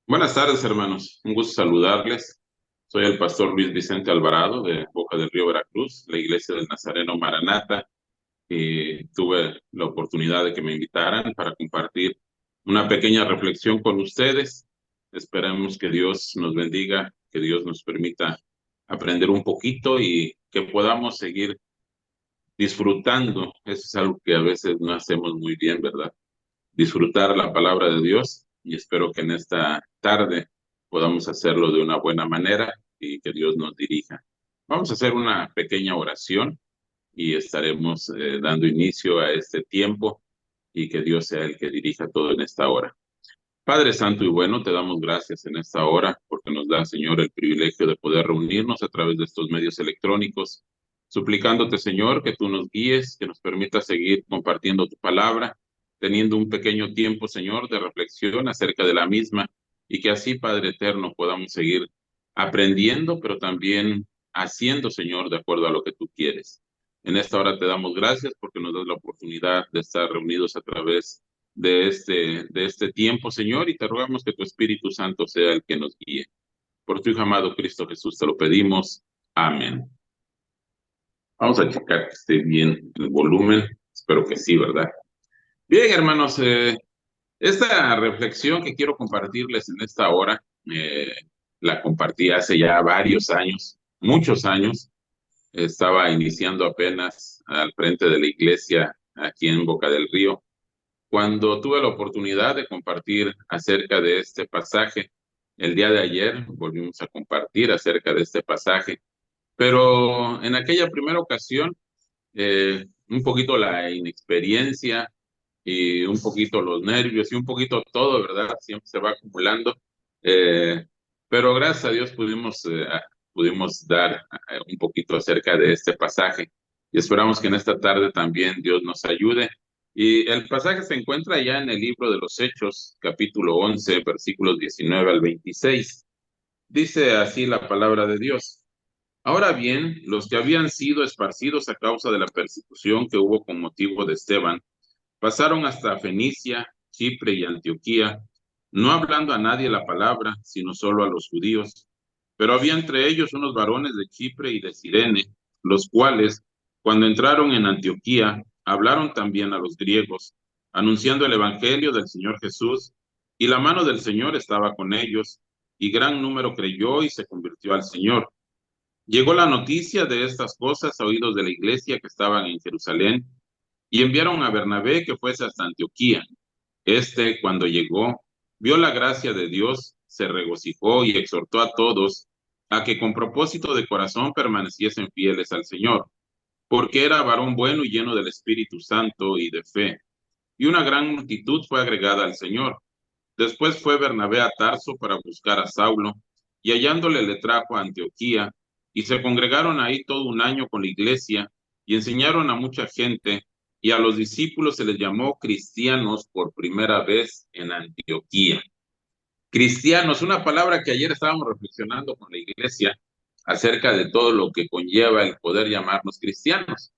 Buenas tardes, hermanos. Un gusto saludarles. Soy el pastor Luis Vicente Alvarado de Boca del Río, Veracruz, la iglesia del Nazareno Maranata. Y tuve la oportunidad de que me invitaran para compartir una pequeña reflexión con ustedes. Esperemos que Dios nos bendiga, que Dios nos permita aprender un poquito y que podamos seguir disfrutando. Eso es algo que a veces no hacemos muy bien, ¿verdad? Disfrutar la palabra de Dios y espero que en esta tarde podamos hacerlo de una buena manera y que Dios nos dirija. Vamos a hacer una pequeña oración y estaremos dando inicio a este tiempo y que Dios sea el que dirija todo en esta hora. Padre Santo y bueno, te damos gracias en esta hora porque nos da, Señor, el privilegio de poder reunirnos a través de estos medios electrónicos, suplicándote, Señor, que tú nos guíes, que nos permitas seguir compartiendo tu palabra, teniendo un pequeño tiempo, Señor, de reflexión acerca de la misma y que así, Padre eterno, podamos seguir aprendiendo, pero también haciendo, Señor, de acuerdo a lo que tú quieres. En esta hora te damos gracias porque nos das la oportunidad de estar reunidos a través de este tiempo, Señor, y te rogamos que tu Espíritu Santo sea el que nos guíe. Por tu Hijo amado Cristo Jesús te lo pedimos. Amén. Vamos a checar que esté bien el volumen. Espero que sí, ¿verdad? Bien, hermanos, esta reflexión que quiero compartirles en esta hora, la compartí hace ya varios años, muchos años. Estaba iniciando apenas al frente de la iglesia aquí en Boca del Río cuando tuve la oportunidad de compartir acerca de este pasaje. El día de ayer volvimos a compartir acerca de este pasaje, pero en aquella primera ocasión, un poquito la inexperiencia y un poquito los nervios y un poquito todo, ¿verdad? Siempre se va acumulando, eh, pero gracias a Dios pudimos dar un poquito acerca de este pasaje y esperamos que en esta tarde también Dios nos ayude. Y el pasaje se encuentra ya en el libro de los Hechos, capítulo 11, versículos 19 al 26. Dice así la palabra de Dios. Ahora bien, los que habían sido esparcidos a causa de la persecución que hubo con motivo de Esteban, pasaron hasta Fenicia, Chipre y Antioquía, no hablando a nadie la palabra, sino solo a los judíos. Pero había entre ellos unos varones de Chipre y de Cirene, los cuales, cuando entraron en Antioquía, hablaron también a los griegos, anunciando el evangelio del Señor Jesús, y la mano del Señor estaba con ellos, y gran número creyó y se convirtió al Señor. Llegó la noticia de estas cosas a oídos de la iglesia que estaban en Jerusalén, y enviaron a Bernabé que fuese hasta Antioquía. Este, cuando llegó, vio la gracia de Dios, se regocijó y exhortó a todos a que con propósito de corazón permaneciesen fieles al Señor, porque era varón bueno y lleno del Espíritu Santo y de fe. Y una gran multitud fue agregada al Señor. Después fue Bernabé a Tarso para buscar a Saulo, y hallándole le trajo a Antioquía, y se congregaron ahí todo un año con la iglesia, y enseñaron a mucha gente, y a los discípulos se les llamó cristianos por primera vez en Antioquía. Cristianos, una palabra que ayer estábamos reflexionando con la iglesia acerca de todo lo que conlleva el poder llamarnos cristianos.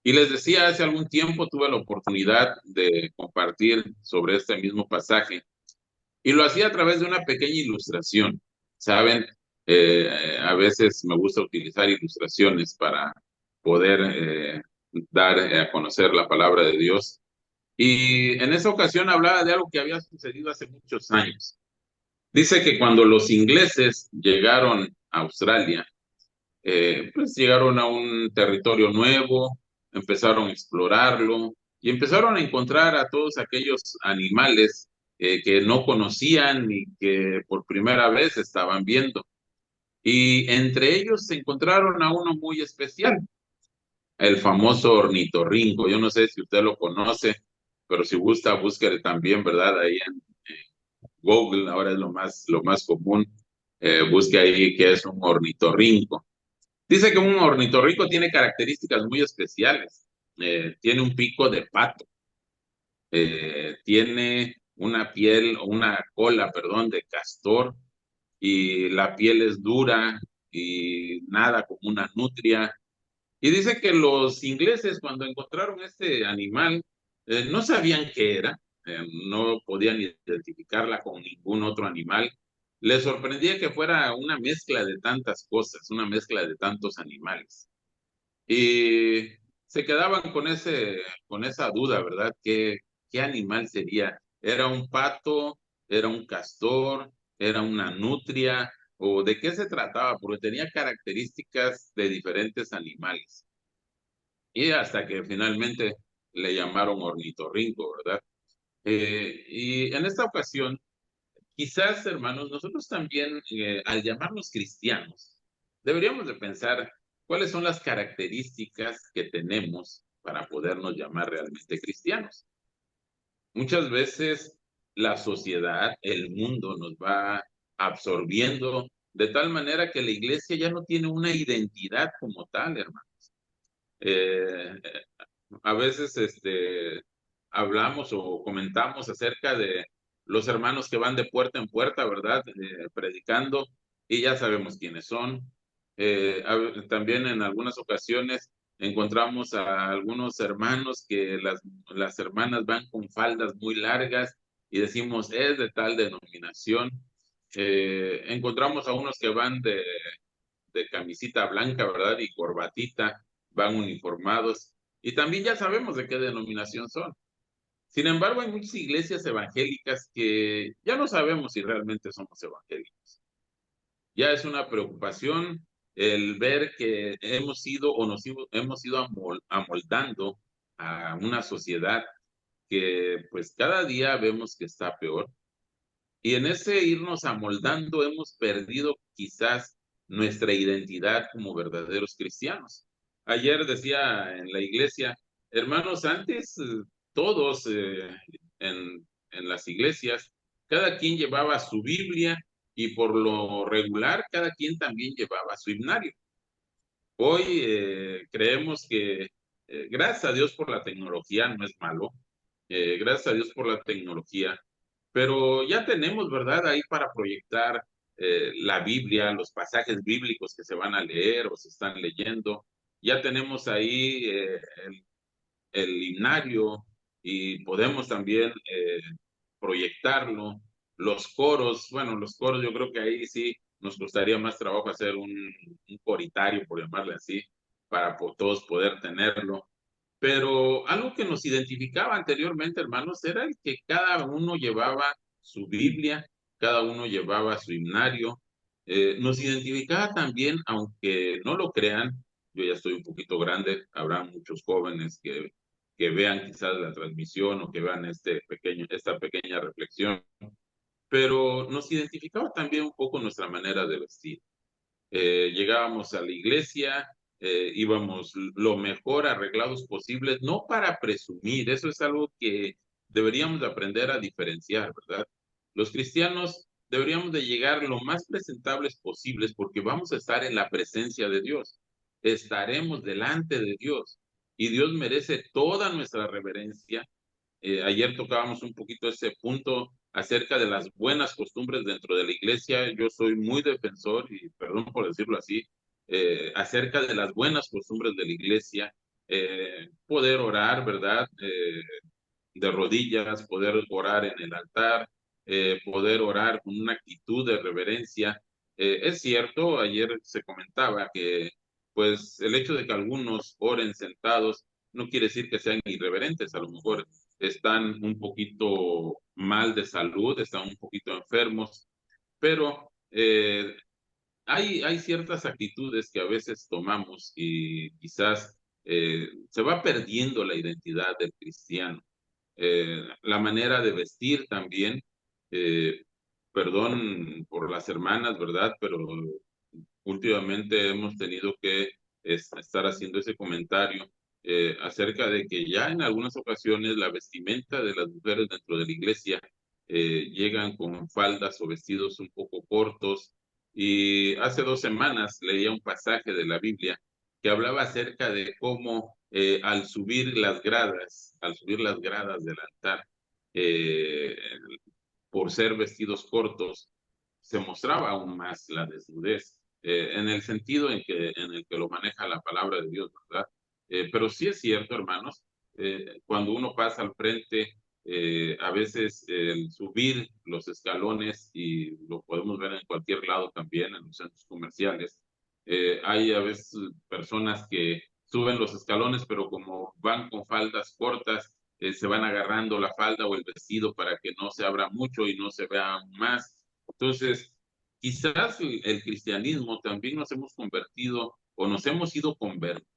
Y les decía, hace algún tiempo tuve la oportunidad de compartir sobre este mismo pasaje y lo hacía a través de una pequeña ilustración. Saben, a veces me gusta utilizar ilustraciones para poder dar a conocer la palabra de Dios. Y en esa ocasión hablaba de algo que había sucedido hace muchos años. Dice que cuando los ingleses llegaron a Australia, pues llegaron a un territorio nuevo, empezaron a explorarlo y empezaron a encontrar a todos aquellos animales que no conocían y que por primera vez estaban viendo. Y entre ellos se encontraron a uno muy especial, el famoso ornitorrinco. Yo no sé si usted lo conoce, pero si gusta, búsquele también, ¿verdad? Ahí en Google, ahora es lo más común. Busque ahí qué es un ornitorrinco. Dice que un ornitorrinco tiene características muy especiales. Tiene un pico de pato, tiene una piel o una cola, perdón, de castor y la piel es dura y nada como una nutria. Y dice que los ingleses cuando encontraron este animal no sabían qué era, no podían identificarla con ningún otro animal. Les sorprendía que fuera una mezcla de tantas cosas, una mezcla de tantos animales. Y se quedaban con esa duda, ¿verdad? ¿Qué animal sería? ¿Era un pato? ¿Era un castor? ¿Era una nutria? ¿O de qué se trataba? Porque tenía características de diferentes animales. Y hasta que finalmente le llamaron ornitorrinco, ¿verdad? Y en esta ocasión, quizás, hermanos, nosotros también, al llamarnos cristianos, deberíamos de pensar cuáles son las características que tenemos para podernos llamar realmente cristianos. Muchas veces la sociedad, el mundo nos va absorbiendo de tal manera que la iglesia ya no tiene una identidad como tal, hermano. Eh, a veces hablamos o comentamos acerca de los hermanos que van de puerta en puerta, ¿verdad? Predicando, y ya sabemos quiénes son. También en algunas ocasiones encontramos a algunos hermanos que las hermanas van con faldas muy largas y decimos, es de tal denominación. Encontramos a unos que van de camisita blanca, ¿verdad? Y corbatita, van uniformados. Y también ya sabemos de qué denominación son. Sin embargo, hay muchas iglesias evangélicas que ya no sabemos si realmente somos evangélicos. Ya es una preocupación el ver que hemos ido o hemos ido amoldando a una sociedad que pues cada día vemos que está peor. Y en ese irnos amoldando hemos perdido quizás nuestra identidad como verdaderos cristianos. Ayer decía en la iglesia, hermanos, antes todos en las iglesias, cada quien llevaba su Biblia y por lo regular cada quien también llevaba su himnario. Hoy creemos que gracias a Dios por la tecnología, no es malo, gracias a Dios por la tecnología, pero ya tenemos, ¿verdad? Ahí para proyectar la Biblia, los pasajes bíblicos que se van a leer o se están leyendo. Ya tenemos ahí el himnario y podemos también proyectarlo. Los coros, bueno, los coros yo creo que ahí sí nos costaría más trabajo hacer un coritario, por llamarle así, para todos poder tenerlo. Pero algo que nos identificaba anteriormente, hermanos, era el que cada uno llevaba su Biblia, cada uno llevaba su himnario. Nos identificaba también, aunque no lo crean, yo ya estoy un poquito grande, habrá muchos jóvenes que vean quizás la transmisión o que vean esta pequeña reflexión, pero nos identificaba también un poco nuestra manera de vestir. Llegábamos a la iglesia, íbamos lo mejor arreglados posibles, no para presumir, eso es algo que deberíamos de aprender a diferenciar, ¿verdad? Los cristianos deberíamos de llegar lo más presentables posibles porque vamos a estar en la presencia de Dios, estaremos delante de Dios y Dios merece toda nuestra reverencia. Ayer tocábamos un poquito ese punto acerca de las buenas costumbres dentro de la iglesia. Yo soy muy defensor, y perdón por decirlo así, acerca de las buenas costumbres de la iglesia. Poder orar, ¿verdad? De rodillas, poder orar en el altar, poder orar con una actitud de reverencia. Es cierto, ayer se comentaba que pues el hecho de que algunos oren sentados no quiere decir que sean irreverentes, a lo mejor están un poquito mal de salud, están un poquito enfermos, pero hay ciertas actitudes que a veces tomamos y quizás se va perdiendo la identidad del cristiano. La manera de vestir también, eh, perdón por las hermanas, ¿verdad? Pero últimamente hemos tenido que estar haciendo ese comentario acerca de que ya en algunas ocasiones la vestimenta de las mujeres dentro de la iglesia llegan con faldas o vestidos un poco cortos. Y hace 2 semanas leía un pasaje de la Biblia que hablaba acerca de cómo al subir las gradas del altar, eh, por ser vestidos cortos, se mostraba aún más la desnudez, en el sentido en el que lo maneja la palabra de Dios, ¿verdad? Pero sí es cierto, hermanos, cuando uno pasa al frente A veces el subir los escalones, y lo podemos ver en cualquier lado también, en los centros comerciales, hay a veces personas que suben los escalones, pero como van con faldas cortas, se van agarrando la falda o el vestido para que no se abra mucho y no se vea más. Entonces, quizás el cristianismo también nos hemos convertido o nos hemos ido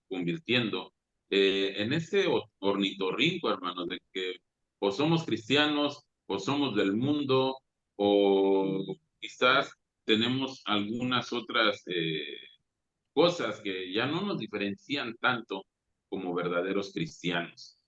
convirtiendo en ese ornitorrinco, hermanos, de que o somos cristianos, o somos del mundo, o quizás tenemos algunas otras cosas que ya no nos diferencian tanto como verdaderos cristianos.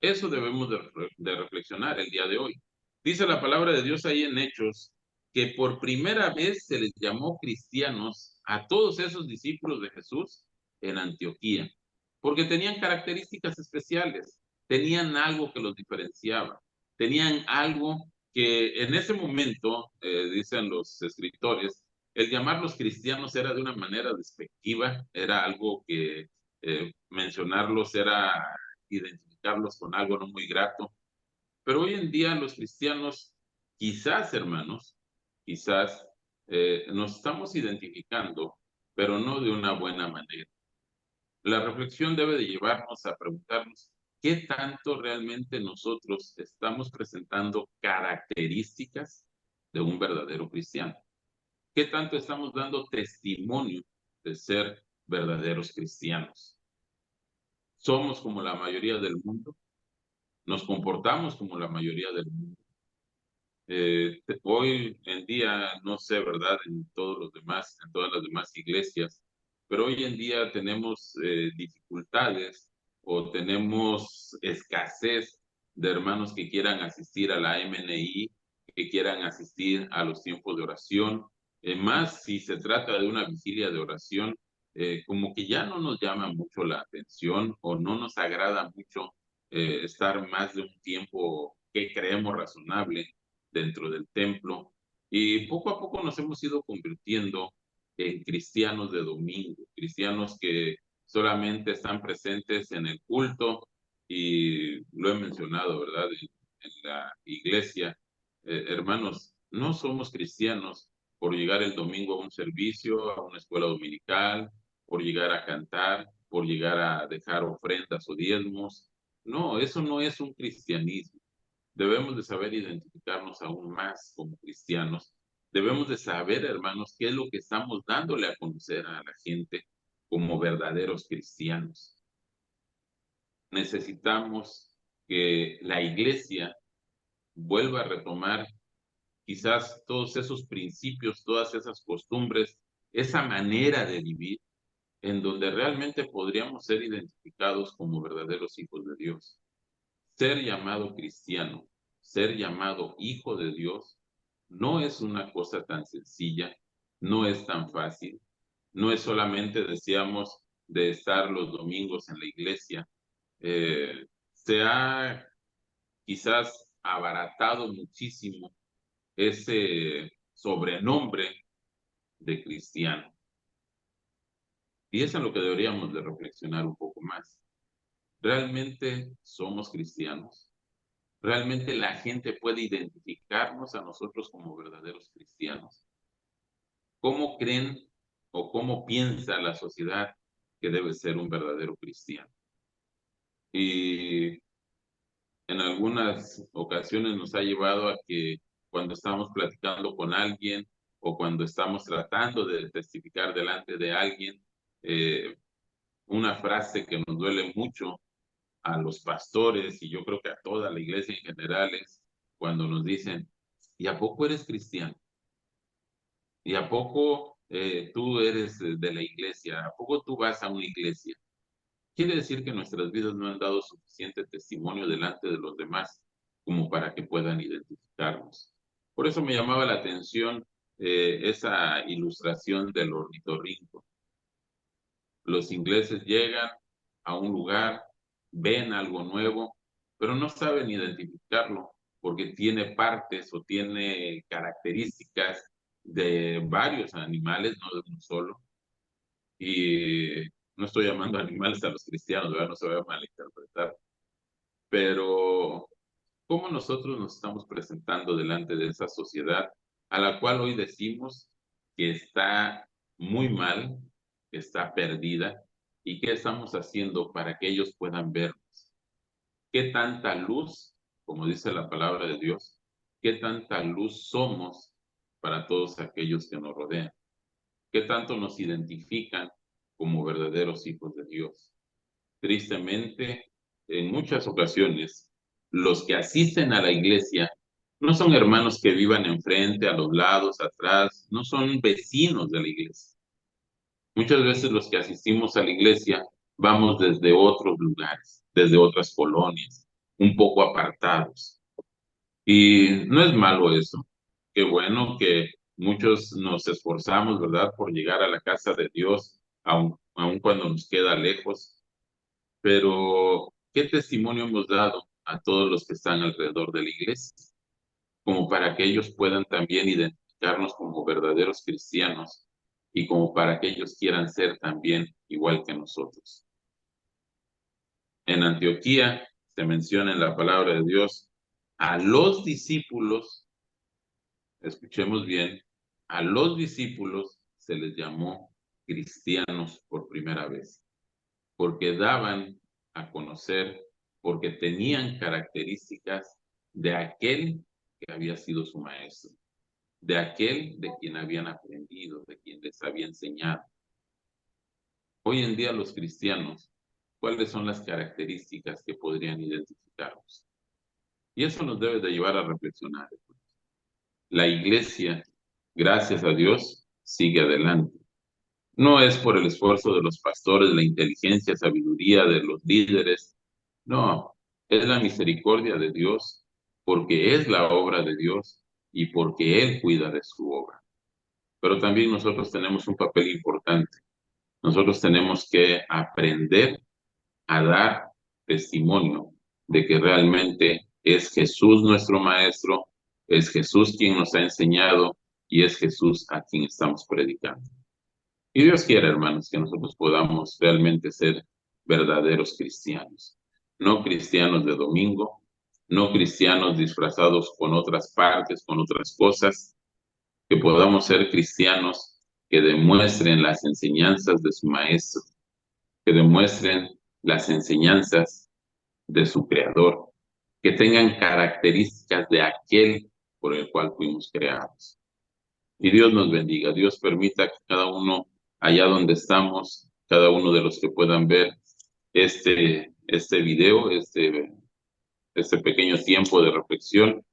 Eso debemos de reflexionar el día de hoy. Dice la palabra de Dios ahí en Hechos que por primera vez se les llamó cristianos a todos esos discípulos de Jesús en Antioquía, porque tenían características especiales, tenían algo que los diferenciaba, tenían algo que en ese momento, dicen los escritores, el llamarlos cristianos era de una manera despectiva, era algo que mencionarlos era identificarlos con algo no muy grato. Pero hoy en día los cristianos, quizás hermanos, quizás nos estamos identificando, pero no de una buena manera. La reflexión debe de llevarnos a preguntarnos qué tanto realmente nosotros estamos presentando características de un verdadero cristiano. ¿Qué tanto estamos dando testimonio de ser verdaderos cristianos? ¿Somos como la mayoría del mundo? ¿Nos comportamos como la mayoría del mundo? Hoy en día, no sé, ¿verdad? En todos los demás, en todas las demás iglesias, pero hoy en día tenemos dificultades o tenemos escasez de hermanos que quieran asistir a la MNI, que quieran asistir a los tiempos de oración. Más si se trata de una vigilia de oración, como que ya no nos llama mucho la atención o no nos agrada mucho estar más de un tiempo que creemos razonable dentro del templo. Y poco a poco nos hemos ido convirtiendo en cristianos de domingo, cristianos que solamente están presentes en el culto, y lo he mencionado, ¿verdad? En la iglesia. Hermanos, no somos cristianos por llegar el domingo a un servicio, a una escuela dominical, por llegar a cantar, por llegar a dejar ofrendas o diezmos. No, eso no es un cristianismo. Debemos de saber identificarnos aún más como cristianos. Debemos de saber, hermanos, qué es lo que estamos dándole a conocer a la gente como verdaderos cristianos. Necesitamos que la iglesia vuelva a retomar quizás todos esos principios, todas esas costumbres, esa manera de vivir en donde realmente podríamos ser identificados como verdaderos hijos de Dios. Ser llamado cristiano, ser llamado hijo de Dios, no es una cosa tan sencilla, no es tan fácil, no es solamente, decíamos, de estar los domingos en la iglesia. Se ha quizás abaratado muchísimo ese sobrenombre de cristiano. Y eso es lo que deberíamos de reflexionar un poco más. ¿Realmente somos cristianos? ¿Realmente la gente puede identificarnos a nosotros como verdaderos cristianos? ¿Cómo creen o cómo piensa la sociedad que debe ser un verdadero cristiano? Y en algunas ocasiones nos ha llevado a que cuando estamos platicando con alguien o cuando estamos tratando de testificar delante de alguien, eh, una frase que nos duele mucho a los pastores y yo creo que a toda la iglesia en general es cuando nos dicen, ¿y a poco eres cristiano? ¿Y a poco tú eres de la iglesia? ¿A poco tú vas a una iglesia? Quiere decir que nuestras vidas no han dado suficiente testimonio delante de los demás como para que puedan identificarnos. Por eso me llamaba la atención esa ilustración del ornitorrinco. Los ingleses llegan a un lugar, ven algo nuevo, pero no saben identificarlo porque tiene partes o tiene características de varios animales, no de uno solo. Y no estoy llamando animales a los cristianos, ¿verdad? No se vaya a malinterpretar. Pero ¿Cómo nosotros nos estamos presentando delante de esa sociedad a la cual hoy decimos que está muy mal, que está perdida? ¿Y qué estamos haciendo para que ellos puedan vernos? ¿Qué tanta luz, como dice la palabra de Dios, qué tanta luz somos para todos aquellos que nos rodean? ¿Qué tanto nos identifican como verdaderos hijos de Dios? Tristemente, en muchas ocasiones, los que asisten a la iglesia no son hermanos que vivan enfrente, a los lados, atrás, no son vecinos de la iglesia. Muchas veces los que asistimos a la iglesia vamos desde otros lugares, desde otras colonias, un poco apartados. Y no es malo eso. Qué bueno que muchos nos esforzamos, ¿verdad?, por llegar a la casa de Dios, aun cuando nos queda lejos. Pero, ¿qué testimonio hemos dado a todos los que están alrededor de la iglesia? Como para que ellos puedan también identificarnos como verdaderos cristianos y como para que ellos quieran ser también igual que nosotros. En Antioquía se menciona en la palabra de Dios a los discípulos, escuchemos bien, a los discípulos se les llamó cristianos por primera vez, porque daban a conocer, porque tenían características de aquel que había sido su maestro, de aquel de quien habían aprendido, de quien les había enseñado. Hoy en día los cristianos, ¿cuáles son las características que podrían identificarnos? Y eso nos debe de llevar a reflexionar. La iglesia, gracias a Dios, sigue adelante. No es por el esfuerzo de los pastores, la inteligencia, sabiduría de los líderes. No, es la misericordia de Dios, porque es la obra de Dios y porque Él cuida de su obra. Pero también nosotros tenemos un papel importante. Nosotros tenemos que aprender a dar testimonio de que realmente es Jesús nuestro Maestro, es Jesús quien nos ha enseñado y es Jesús a quien estamos predicando. Y Dios quiere, hermanos, que nosotros podamos realmente ser verdaderos cristianos, no cristianos de domingo, no cristianos disfrazados con otras partes, con otras cosas, que podamos ser cristianos que demuestren las enseñanzas de su Maestro, que demuestren las enseñanzas de su Creador, que tengan características de aquel por el cual fuimos creados. Y Dios nos bendiga, Dios permita que cada uno, allá donde estamos, cada uno de los que puedan ver este video, este pequeño tiempo de reflexión,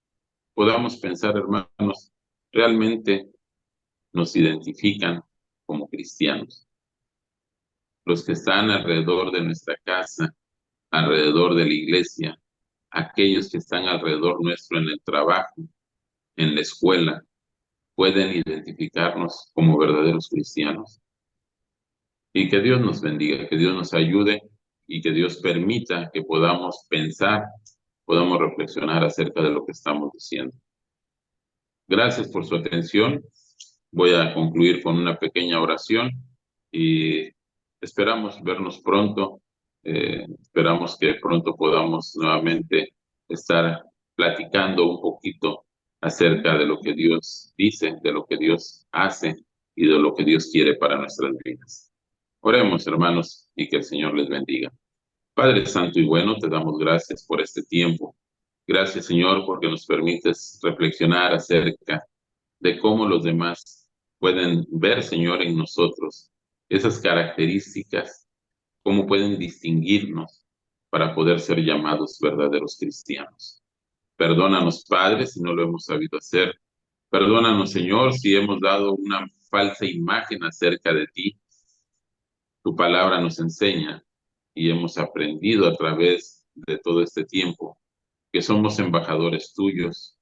podamos pensar, hermanos, realmente nos identifican como cristianos. Los que están alrededor de nuestra casa, alrededor de la iglesia, aquellos que están alrededor nuestro en el trabajo, en la escuela, pueden identificarnos como verdaderos cristianos. Y que Dios nos bendiga, que Dios nos ayude y que Dios permita que podamos pensar, podamos reflexionar acerca de lo que estamos diciendo. Gracias por su atención. Voy a concluir con una pequeña oración y esperamos vernos pronto. Esperamos que pronto podamos nuevamente estar platicando un poquito acerca de lo que Dios dice, de lo que Dios hace y de lo que Dios quiere para nuestras vidas. Oremos, hermanos, y que el Señor les bendiga. Padre Santo y bueno, te damos gracias por este tiempo. Gracias, Señor, porque nos permites reflexionar acerca de cómo los demás pueden ver, Señor, en nosotros esas características, cómo pueden distinguirnos para poder ser llamados verdaderos cristianos. Perdónanos, Padre, si no lo hemos sabido hacer. Perdónanos, Señor, si hemos dado una falsa imagen acerca de ti. Tu palabra nos enseña y hemos aprendido a través de todo este tiempo que somos embajadores tuyos,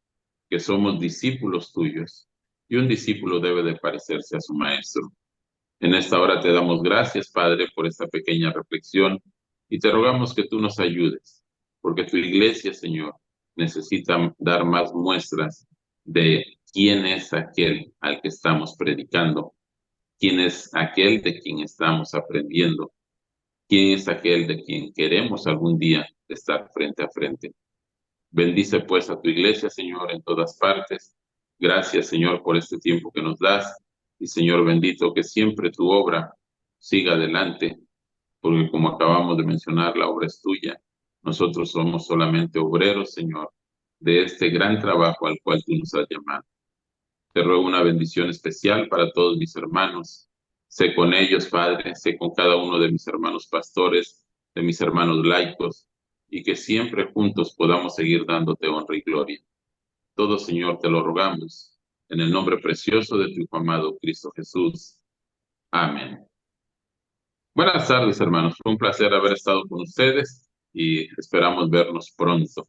que somos discípulos tuyos, y un discípulo debe de parecerse a su maestro. En esta hora te damos gracias, Padre, por esta pequeña reflexión, y te rogamos que tú nos ayudes, porque tu iglesia, Señor, necesita dar más muestras de quién es aquel al que estamos predicando, quién es aquel de quien estamos aprendiendo, quién es aquel de quien queremos algún día estar frente a frente. Bendice pues a tu iglesia, Señor, en todas partes. Gracias, Señor, por este tiempo que nos das. Y Señor bendito, que siempre tu obra siga adelante, porque como acabamos de mencionar, la obra es tuya. Nosotros somos solamente obreros, Señor, de este gran trabajo al cual tú nos has llamado. Te ruego una bendición especial para todos mis hermanos. Sé con ellos, Padre, sé con cada uno de mis hermanos pastores, de mis hermanos laicos, y que siempre juntos podamos seguir dándote honra y gloria. Todo, Señor, te lo rogamos, en el nombre precioso de tu Hijo amado Cristo Jesús. Amén. Buenas tardes, hermanos. Fue un placer haber estado con ustedes y esperamos vernos pronto.